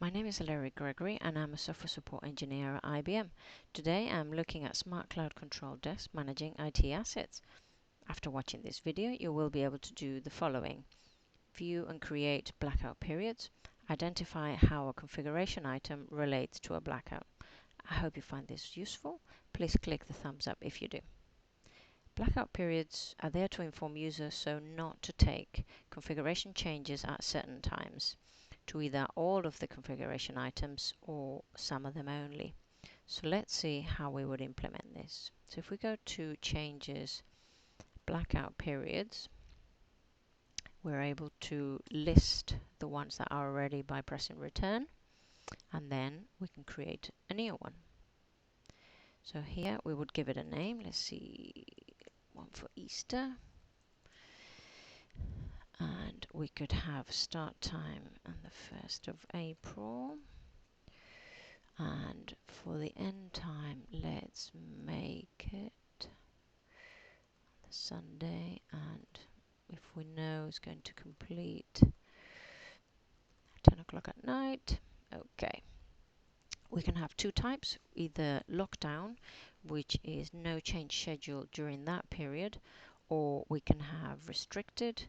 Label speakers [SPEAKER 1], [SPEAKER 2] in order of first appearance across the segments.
[SPEAKER 1] My name is Eleri Gregory and I'm a software support engineer at IBM. Today I'm looking at Smart Cloud Control Desk managing IT assets. After watching this video, you will be able to do the following: view and create blackout periods, identify how a configuration item relates to a blackout. I hope you find this useful. Please click the thumbs up if you do. Blackout periods are there to inform users so not to take configuration changes at certain times, to either all of the configuration items or some of them only. So let's see how we would implement this. So if we go to changes, blackout periods, we're able to list the ones that are already by pressing return, and then we can create a new one. So here we would give it a name. Let's see, one for Easter. And we could have start time on the 1st of April. And for the end time, let's make it the Sunday. And if we know it's going to complete 10 o'clock at night, okay. We can have two types, either lockdown, which is no change schedule during that period, or we can have restricted,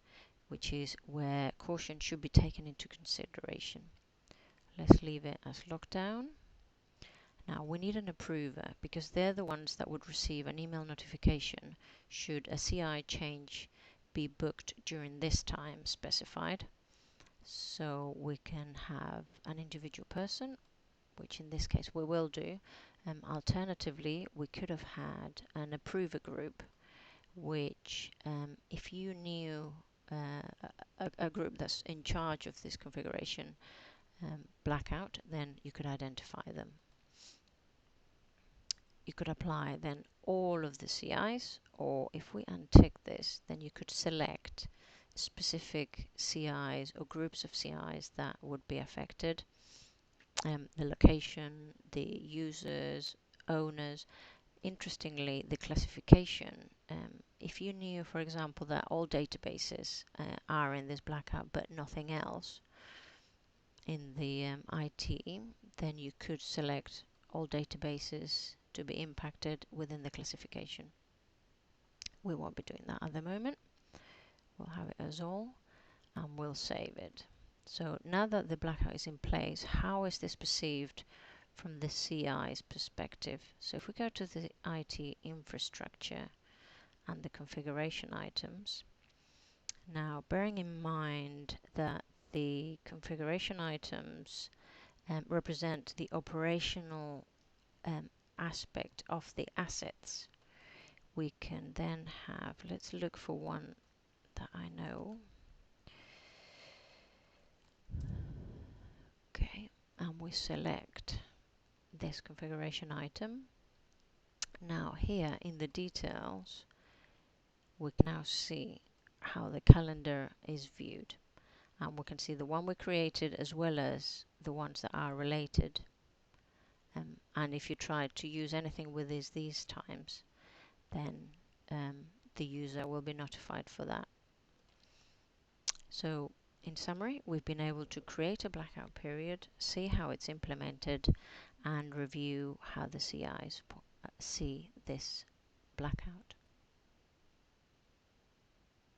[SPEAKER 1] which is where caution should be taken into consideration. Let's leave it as lockdown. Now we need an approver because they're the ones that would receive an email notification should a CI change be booked during this time specified. So we can have an individual person, which in this case we will do. Alternatively, we could have had an approver group, which if you knew a group that's in charge of this configuration blackout, then you could identify them. You could apply then all of the CIs, or if we untick this, then you could select specific CIs or groups of CIs that would be affected. The location, the users, owners. Interestingly, the classification. If you knew, for example, that all databases are in this blackout but nothing else in the IT, then you could select all databases to be impacted within the classification. We won't be doing that at the moment. We'll have it as all and we'll save it. So now that the blackout is in place, how is this perceived from the CI's perspective? So if we go to the IT infrastructure and the configuration items, now bearing in mind that the configuration items represent the operational aspect of the assets, we can then have, let's look for one that I know. Okay, and we select this configuration item. Now here in the details, we can now see how the calendar is viewed. And we can see the one we created as well as the ones that are related. And if you try to use anything with these times, then the user will be notified for that. So in summary, we've been able to create a blackout period, see how it's implemented, and review how the CIs see this blackout.